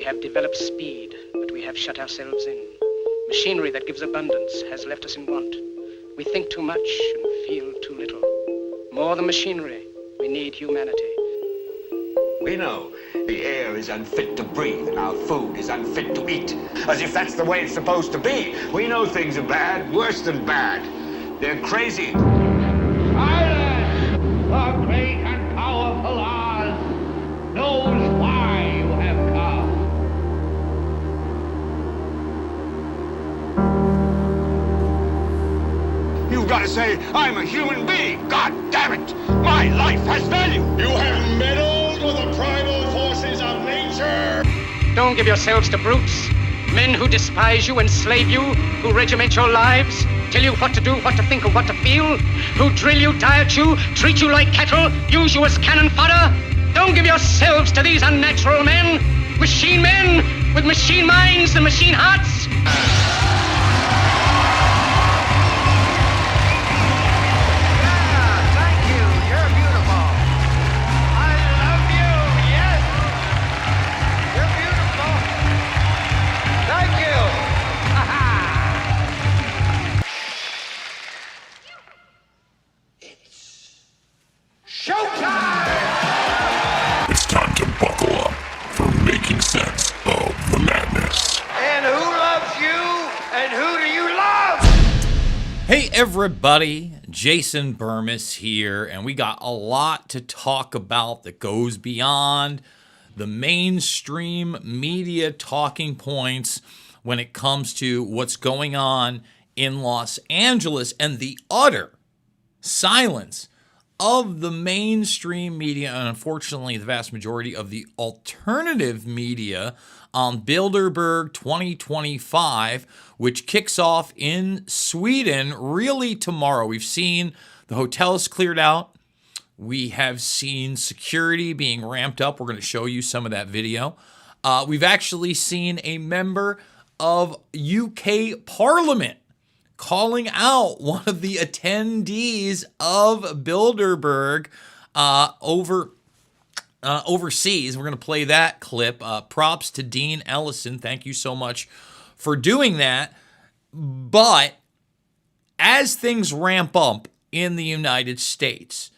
We have developed speed, but we have shut ourselves in. Machinery that gives abundance has left us in want. We think too much and feel too little. More than machinery, we need humanity. We know the air is unfit to breathe and our food is unfit to eat. As if that's the way it's supposed to be. We know things are bad, worse than bad. They're crazy. Silence! The great and powerful Oz knows why you have come. You've got to say, I'm a human being. God damn it. My life has value. You have meddled with the primal forces of nature. Don't give yourselves to brutes. Men who despise you, enslave you, who regiment your lives, tell you what to do, what to think, or what to feel, who drill you, diet you, treat you like cattle, use you as cannon fodder. Don't give yourselves to these unnatural men with machine minds and machine hearts. It's time to buckle up for making sense of the madness. And who loves you? And who do you love? Hey everybody, Jason Burmis here, and we got a lot to talk about that goes beyond the mainstream media talking points when it comes to what's going on in Los Angeles and the utter silence of the mainstream media, and unfortunately the vast majority of the alternative media on Bilderberg 2025, which kicks off in Sweden really tomorrow. We've seen the hotels cleared out. We have seen security being ramped up. We're going to show you some of that video. We've actually seen a member of UK Parliament calling out one of the attendees of Bilderberg overseas. We're going to play that clip. Props to Dean Allison. Thank you so much for doing that. But as things ramp up in the United States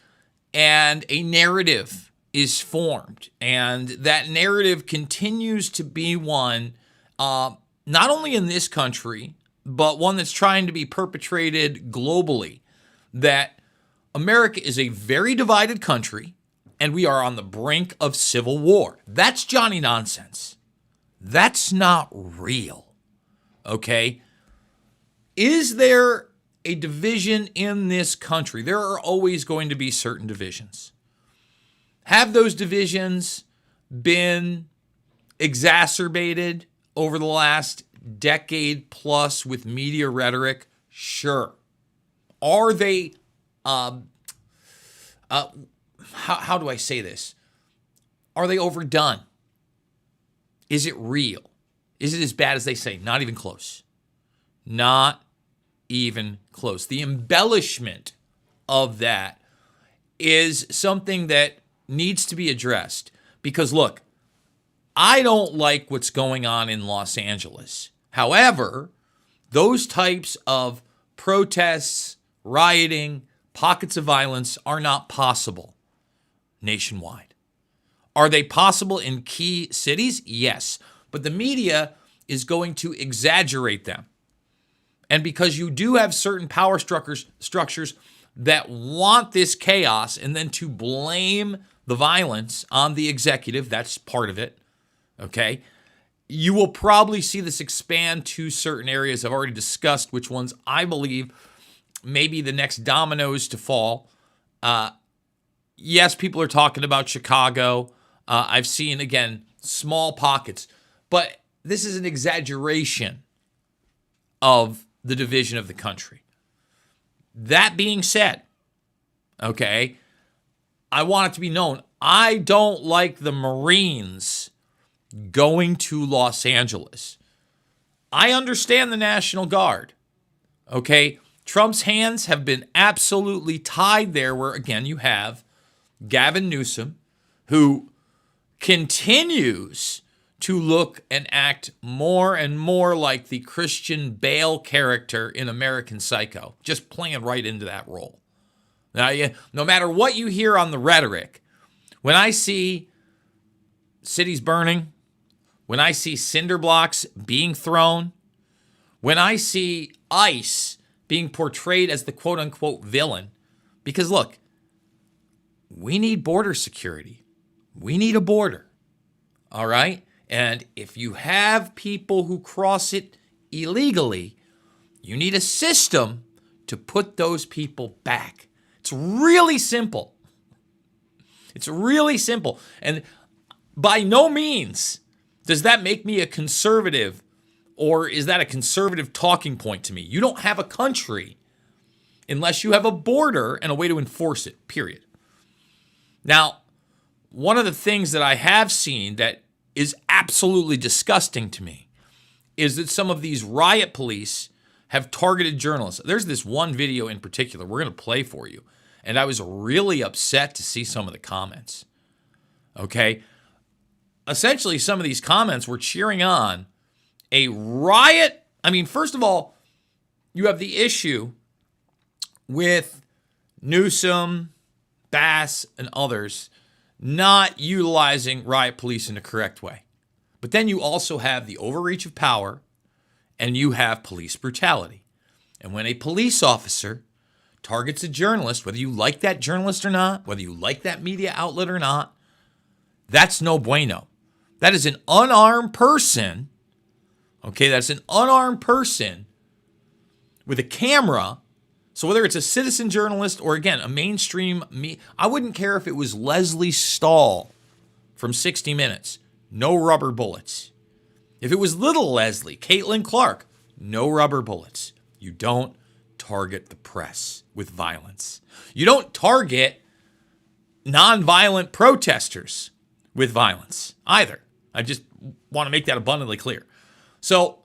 and a narrative is formed, and that narrative continues to be one not only in this country, but one that's trying to be perpetrated globally, that America is a very divided country and we are on the brink of civil war. That's Johnny nonsense. That's not real. Okay? Is there a division in this country? There are always going to be certain divisions. Have those divisions been exacerbated over the last decade plus with media rhetoric? Sure. Are they, how do I say this? Are they overdone? Is it real? Is it as bad as they say? Not even close. Not even close. The embellishment of that is something that needs to be addressed. Because look, I don't like what's going on in Los Angeles. However, those types of protests, rioting, pockets of violence are not possible nationwide. Are they possible in key cities? Yes. But the media is going to exaggerate them. And because you do have certain power structures that want this chaos and then to blame the violence on the executive, that's part of it, okay? You will probably see this expand to certain areas. I've already discussed which ones I believe may be the next dominoes to fall. Yes, people are talking about Chicago. I've seen, again, small pockets. But this is an exaggeration of the division of the country. That being said, okay, I want it to be known, I don't like the Marines going to Los Angeles. I understand the National Guard, okay? Trump's hands have been absolutely tied there where, again, you have Gavin Newsom, who continues to look and act more and more like the Christian Bale character in American Psycho, just playing right into that role. Now, no matter what you hear on the rhetoric, when I see cities burning, when I see cinder blocks being thrown, when I see ICE being portrayed as the quote-unquote villain, because look, we need border security. We need a border, all right? And if you have people who cross it illegally, you need a system to put those people back. It's really simple. It's really simple. And by no means does that make me a conservative, or is that a conservative talking point to me? You don't have a country unless you have a border and a way to enforce it, period. Now, one of the things that I have seen that is absolutely disgusting to me is that some of these riot police have targeted journalists. There's this one video in particular we're going to play for you, and I was really upset to see some of the comments. Okay? Essentially, some of these comments were cheering on a riot. I mean, first of all, you have the issue with Newsom, Bass, and others not utilizing riot police in the correct way. But then you also have the overreach of power, and you have police brutality. And when a police officer targets a journalist, whether you like that journalist or not, whether you like that media outlet or not, that's no bueno. That is an unarmed person, okay? That's an unarmed person with a camera. So whether it's a citizen journalist or, again, a mainstream I wouldn't care if it was Leslie Stahl from 60 Minutes. No rubber bullets. If it was little Leslie, Caitlin Clark, no rubber bullets. You don't target the press with violence. You don't target nonviolent protesters with violence either. I just want to make that abundantly clear. So,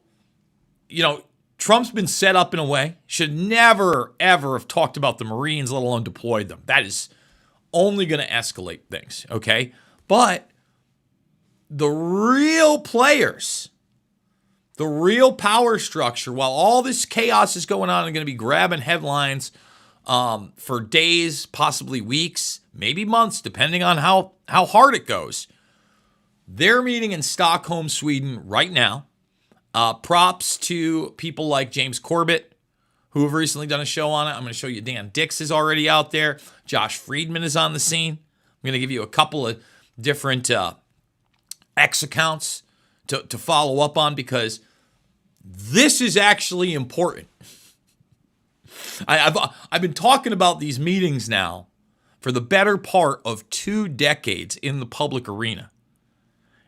Trump's been set up in a way, should never, ever have talked about the Marines, let alone deployed them. That is only going to escalate things, okay? But the real players, the real power structure, while all this chaos is going on and going to be grabbing headlines for days, possibly weeks, maybe months, depending on how hard it goes, they're meeting in Stockholm, Sweden right now. Props to people like James Corbett, who have recently done a show on it. I'm going to show you Dan Dixs is already out there. Josh Freriedman is on the scene. I'm going to give you a couple of different X accounts to follow up on, because this is actually important. I've been talking about these meetings now for the better part of 2 decades in the public arena.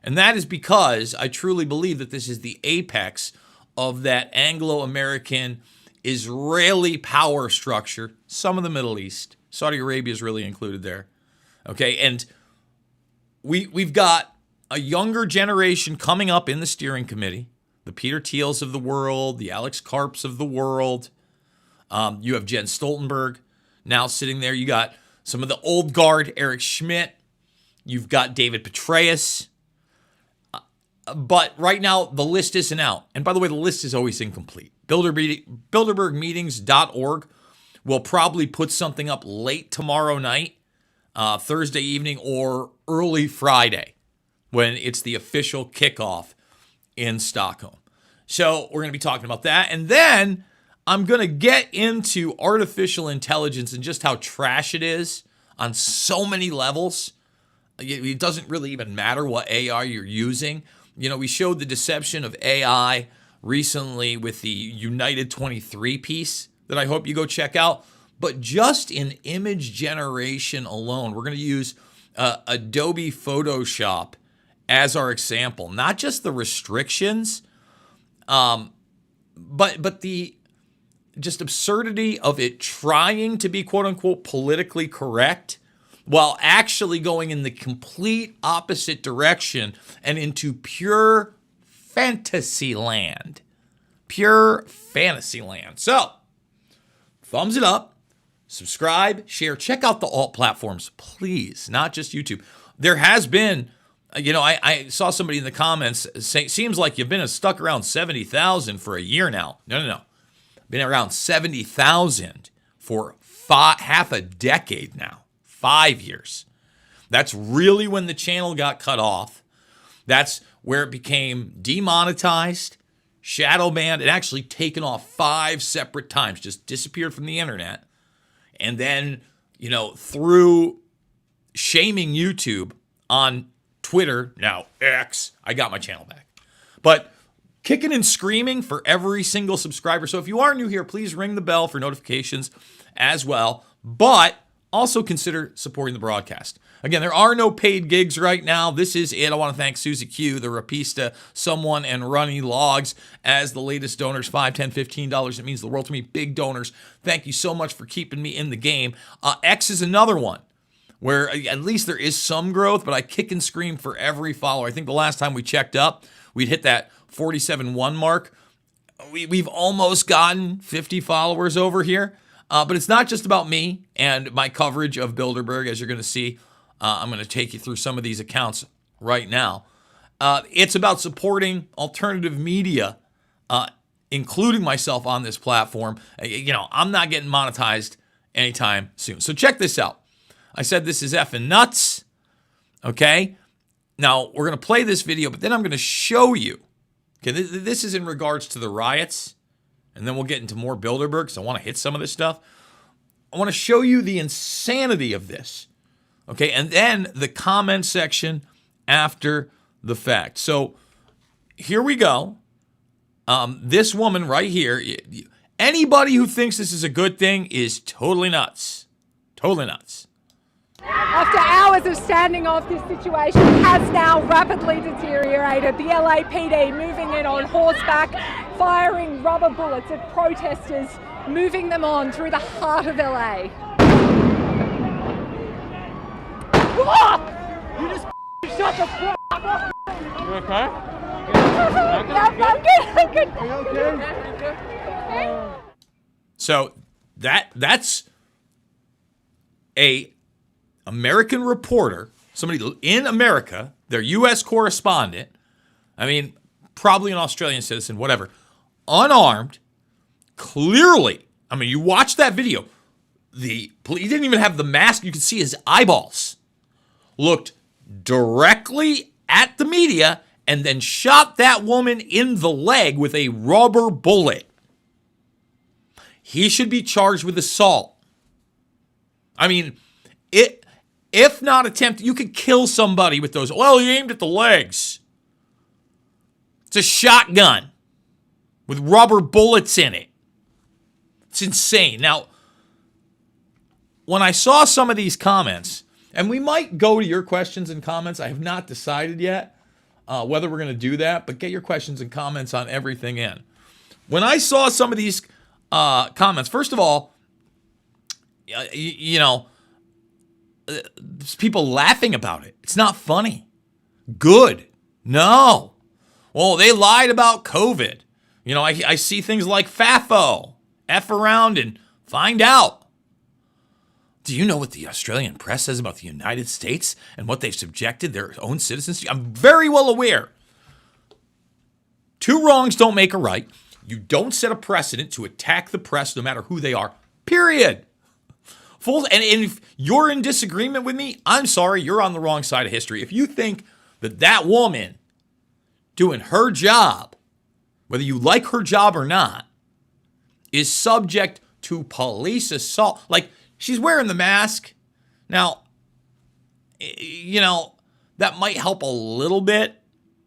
And that is because I truly believe that this is the apex of that Anglo-American Israeli power structure, some of the Middle East. Saudi Arabia is really included there. Okay, and we've got a younger generation coming up in the steering committee, the Peter Thiels of the world, the Alex Karps of the world. You have Jen Stoltenberg now sitting there. You got some of the old guard, Eric Schmidt. You've got David Petraeus. But right now, the list isn't out. And by the way, the list is always incomplete. Bilderbergmeetings.org will probably put something up late tomorrow night, Thursday evening, or early Friday, when it's the official kickoff in Stockholm. So we're going to be talking about that. And then I'm going to get into artificial intelligence and just how trash it is on so many levels. It doesn't really even matter what AI you're using. We showed the deception of AI recently with the United 23 piece that I hope you go check out. But just in image generation alone, we're going to use Adobe Photoshop as our example. Not just the restrictions, but the just absurdity of it trying to be quote-unquote politically correct, while actually going in the complete opposite direction and into pure fantasy land. Pure fantasy land. So, thumbs it up, subscribe, share, check out the alt platforms, please, not just YouTube. There has been I saw somebody in the comments say, seems like you've been stuck around 70,000 for a year now. No. Been around 70,000 for half a decade now. 5 years. That's really when the channel got cut off. That's where it became demonetized, shadow banned, and actually taken off 5 separate times, just disappeared from the internet. And then, through shaming YouTube on Twitter, now X, I got my channel back. But kicking and screaming for every single subscriber. So if you are new here, please ring the bell for notifications as well. But also consider supporting the broadcast. Again, there are no paid gigs right now. This is it. I want to thank Susie Q, the Rapista, Someone, and Runny Logs as the latest donors, $5, $10, $15. It means the world to me. Big donors. Thank you so much for keeping me in the game. X is another one where at least there is some growth, but I kick and scream for every follower. I think the last time we checked up, we'd hit that 47.1 mark. We've almost gotten 50 followers over here. But it's not just about me and my coverage of Bilderberg, as you're going to see. I'm going to take you through some of these accounts right now. It's about supporting alternative media, including myself on this platform. I'm not getting monetized anytime soon. So check this out. I said this is effing nuts. Okay? Now, we're going to play this video, but then I'm going to show you. Okay, this is in regards to the riots. And then we'll get into more Bilderberg because I want to hit some of this stuff. I want to show you the insanity of this. Okay, and then the comment section after the fact. So here we go. This woman right here, anybody who thinks this is a good thing is totally nuts. Totally nuts. After hours of standing off, this situation has now rapidly deteriorated. The LAPD moving in on horseback, firing rubber bullets at protesters, moving them on through the heart of LA. You just shut the f*** up! You okay? I'm good. Are you okay? So that's a American reporter, somebody in America, their U.S. correspondent, probably an Australian citizen, whatever, unarmed, clearly, you watch that video, he didn't even have the mask, you could see his eyeballs, looked directly at the media and then shot that woman in the leg with a rubber bullet. He should be charged with assault. If not attempted, you could kill somebody with those. Well, he aimed at the legs. It's a shotgun with rubber bullets in it. It's insane. Now, when I saw some of these comments, and we might go to your questions and comments. I have not decided yet whether we're going to do that, but get your questions and comments on everything in. When I saw some of these comments, first of all, there's people laughing about it. It's not funny. Good. No. Well, they lied about COVID. I see things like FAFO. F around and find out. Do you know what the Australian press says about the United States and what they've subjected their own citizens to? I'm very well aware. 2 wrongs don't make a right. You don't set a precedent to attack the press no matter who they are. Period. And if you're in disagreement with me, I'm sorry, you're on the wrong side of history. If you think that woman doing her job, whether you like her job or not, is subject to police assault, like she's wearing the mask. Now, that might help a little bit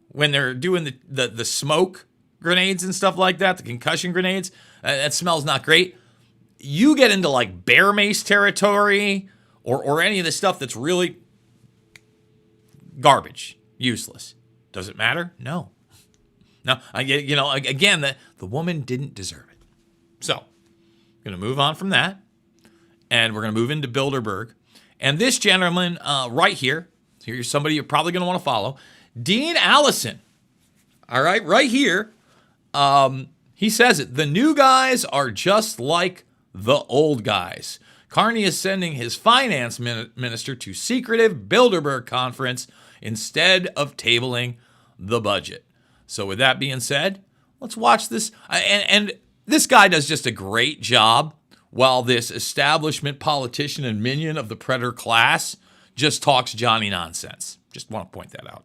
when they're doing the smoke grenades and stuff like that, the concussion grenades. That smells not great. You get into like bear mace territory or any of the stuff that's really garbage, useless. Does it matter? No. Again, the woman didn't deserve it. So, I'm going to move on from that, and we're going to move into Bilderberg. And this gentleman right here's somebody you're probably going to want to follow, Dean Allison. All right here. He says it. The new guys are just like the old guys. Carney is sending his finance minister to secretive Bilderberg conference instead of tabling the budget. So with that being said, let's watch this. And this guy does just a great job while this establishment politician and minion of the predator class just talks Johnny nonsense. Just want to point that out.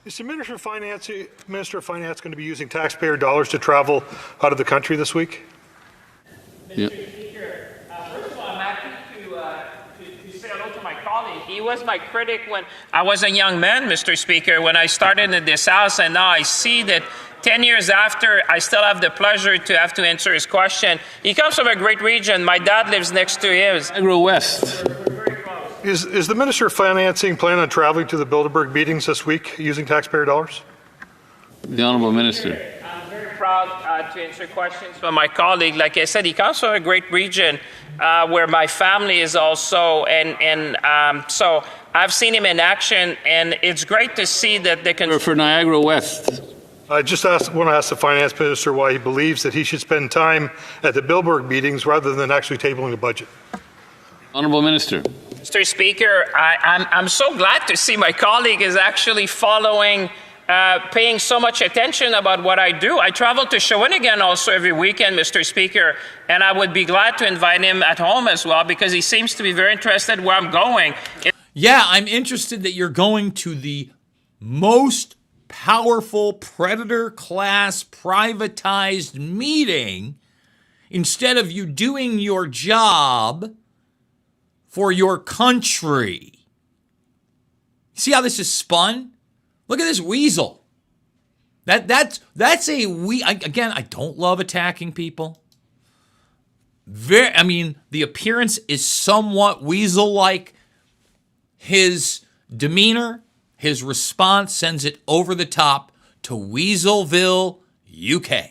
Is the Minister of Finance going to be using taxpayer dollars to travel out of the country this week? Mr. Speaker, first of all, I'm happy to say hello to my colleague. He was my critic when I was a young man, Mr. Speaker, when I started in this House, and now I see that 10 years after, I still have the pleasure to have to answer his question. He comes from a great region. My dad lives next to his. Agro West. Is the Minister of Financing planning on traveling to the Bilderberg meetings this week using taxpayer dollars? The Honourable Minister. I'm very proud to answer questions from my colleague. Like I said, he comes from a great region where my family is also, so I've seen him in action, and it's great to see that they can. For Niagara West. I just want to ask the Finance Minister why he believes that he should spend time at the Bilderberg meetings rather than actually tabling the budget. Honourable Minister. Mr. Speaker, I'm so glad to see my colleague is actually following, paying so much attention about what I do. I travel to Shawinigan also every weekend, Mr. Speaker, and I would be glad to invite him at home as well because he seems to be very interested where I'm going. Yeah, I'm interested that you're going to the most powerful predator class privatized meeting instead of you doing your job for your country. See how this is spun? Look at this weasel. That's again, I don't love attacking people. The appearance is somewhat weasel-like. His demeanor, his response sends it over the top to Weaselville, UK.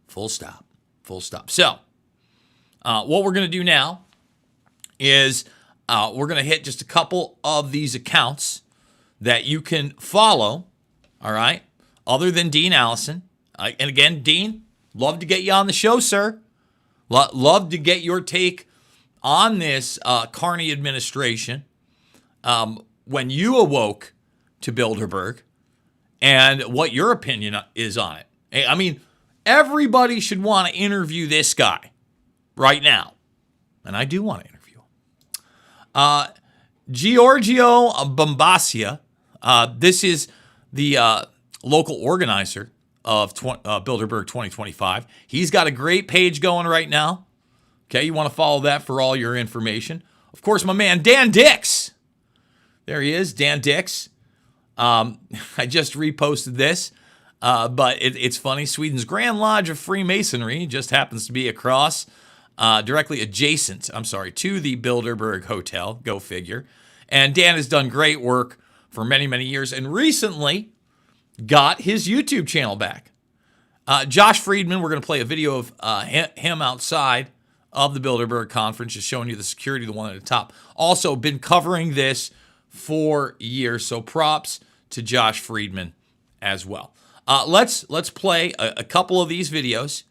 Full stop. Full stop. So, what we're going to do now is we're going to hit just a couple of these accounts that you can follow, all right, other than Dean Allison. And again, Dean, love to get you on the show, sir. Love to get your take on this Carney administration when you awoke to Bilderberg and what your opinion is on it. I mean, everybody should want to interview this guy right now. And I do want to interview him. Giorgio Bombasia, this is the local organizer of Bilderberg 2025. He's got a great page going right now. Okay, you want to follow that for all your information. Of course, my man Dan Dixs. There he is, Dan Dixs. I just reposted this, but it's funny. Sweden's Grand Lodge of Freemasonry just happens to be across, directly adjacent, to the Bilderberg Hotel. Go figure. And Dan has done great work for many, many years and recently got his YouTube channel back. Josh Freriedman, we're going to play a video of him outside of the Bilderberg conference, just showing you the security, the one at the top. Also been covering this for years, so props to Josh Freriedman as well. Let's play a couple of these videos.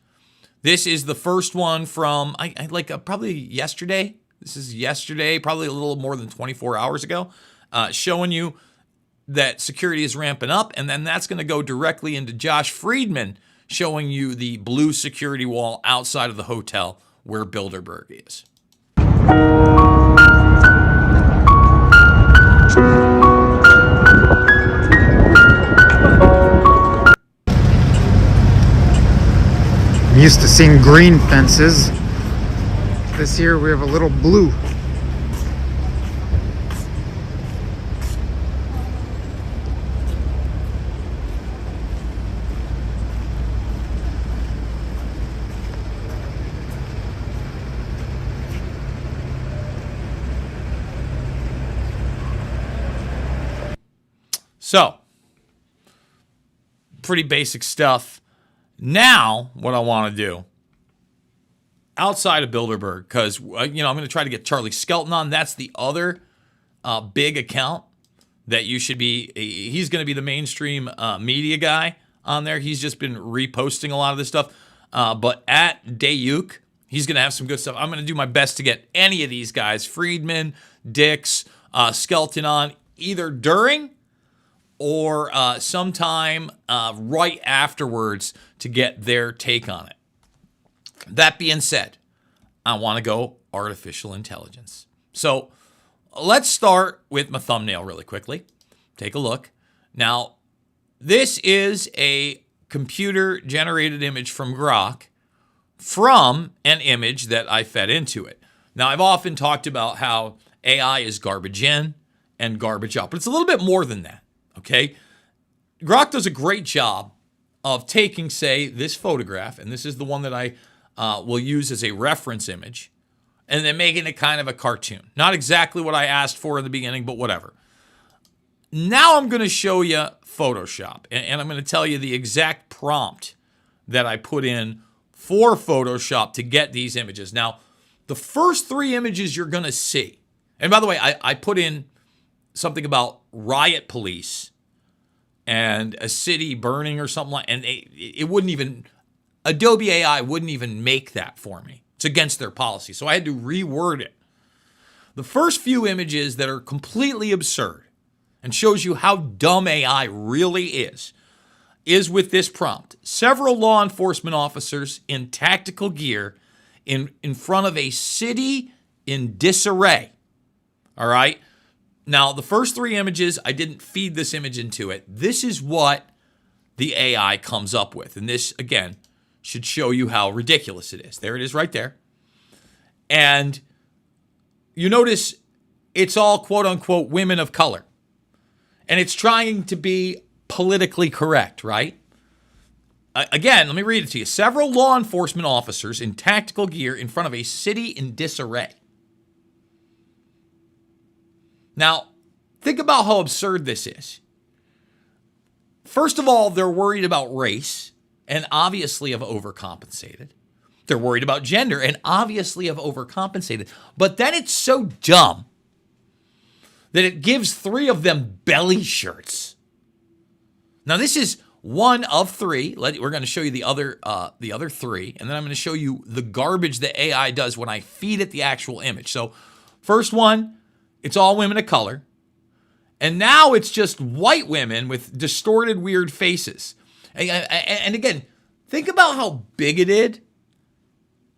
This is the first one from probably yesterday. This is yesterday, probably a little more than 24 hours ago, showing you that security is ramping up, and then that's going to go directly into Josh Freriedman showing you the blue security wall outside of the hotel where Bilderberg is. I'm used to seeing green fences. This year we have a little blue. So, pretty basic stuff. Now, what I want to do, outside of Bilderberg, because I'm going to try to get Charlie Skelton on. That's the other big account that you should be. He's going to be the mainstream media guy on there. He's just been reposting a lot of this stuff. But at Dayuk, He's going to have some good stuff. I'm going to do my best to get any of these guys, Freriedman, Dixs, Skelton, on either during or sometime right afterwards to get their take on it. That being said, I want to go artificial intelligence. So let's start with my thumbnail really quickly. Take a look. Now, this is a computer-generated image from Grok from an image that I fed into it. Now, I've often talked about how AI is garbage in and garbage out, but it's a little bit more than that, okay? Grok does a great job of taking, say, this photograph, and this is the one that I will use as a reference image, and then making it kind of a cartoon. Not exactly what I asked for in the beginning, but whatever. Now I'm going to show you Photoshop, and I'm going to tell you the exact prompt that I put in for Photoshop to get these images. Now, the first 3 images you're going to see, and by the way, I put in something about riot police and a city burning or something like, and it wouldn't even, Adobe AI wouldn't even make that for me. It's against their policy, so I had to reword it. The first few images that are completely absurd and shows you how dumb AI really is with this prompt. Several law enforcement officers in tactical gear in front of a city in disarray. All right? Now, the first 3 images, I didn't feed this image into it. This is what the AI comes up with. And this, again, should show you how ridiculous it is. There it is right there. And you notice it's all quote-unquote women of color. And it's trying to be politically correct, right? Again, let me read it to you. Several law enforcement officers in tactical gear in front of a city in disarray. Now, think about how absurd this is. First of all, they're worried about race and obviously have overcompensated. They're worried about gender and obviously have overcompensated. But then it's so dumb that it gives 3 of them belly shirts. Now, this is one of 3. We're going to show you the other 3, and then I'm going to show you the garbage that AI does when I feed it the actual image. So, first one, it's all women of color. And now it's just white women with distorted, weird faces. And again, think about how bigoted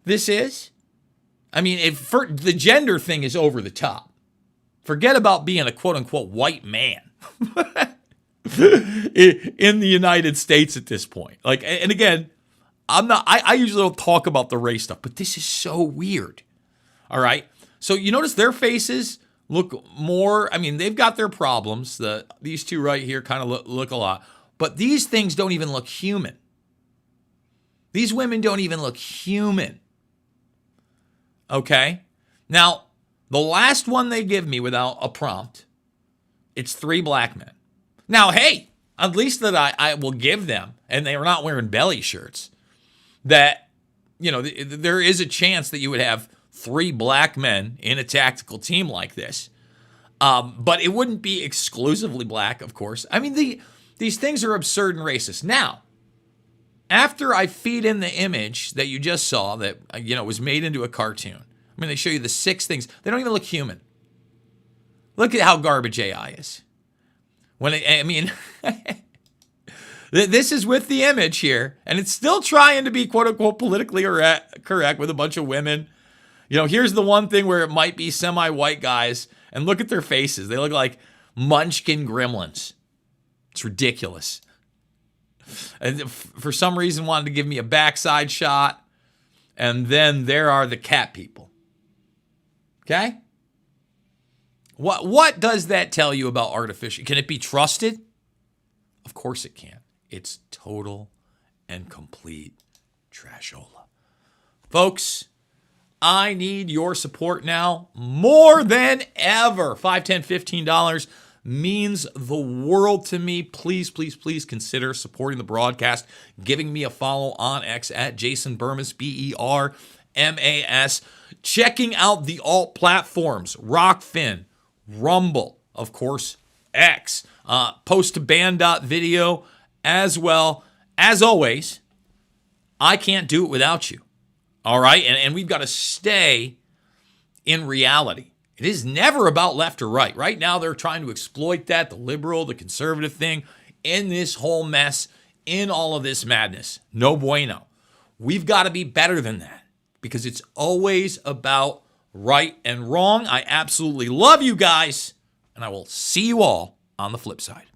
this is. I mean, the gender thing is over the top. Forget about being a quote-unquote white man in the United States at this point. And again, I usually don't talk about the race stuff, but this is so weird. All right? So you notice their faces look more, I mean, they've got their problems. These 2 right here kind of look a lot. But these things don't even look human. These women don't even look human. Okay? Now, the last one they give me without a prompt, it's 3 black men. Now, hey, at least that I will give them, and they are not wearing belly shirts, that, you know, there is a chance that you would have 3 black men in a tactical team like this. But it wouldn't be exclusively black, of course. I mean, these things are absurd and racist. Now, after I feed in the image that you just saw that, you know, was made into a cartoon, I'm going to show you the 6 things. They don't even look human. Look at how garbage AI is. This is with the image here, and it's still trying to be quote-unquote politically correct with a bunch of women. You know, here's the one thing where it might be semi-white guys, and look at their faces. They look like munchkin gremlins. It's ridiculous. And for some reason wanted to give me a backside shot, and then there are the cat people. Okay? What does that tell you about artificial? Can it be trusted? Of course it can. It's total and complete trashola. Folks, I need your support now more than ever. $5, $10, $15 means the world to me. Please, please, please consider supporting the broadcast, giving me a follow on X at Jason Bermas, BERMAS, checking out the alt platforms, Rockfin, Rumble, of course, X, post-to-ban.video as well. As always, I can't do it without you. All right? And we've got to stay in reality. It is never about left or right. Right now, they're trying to exploit that, the liberal, the conservative thing, in this whole mess, in all of this madness. No bueno. We've got to be better than that because it's always about right and wrong. I absolutely love you guys, and I will see you all on the flip side.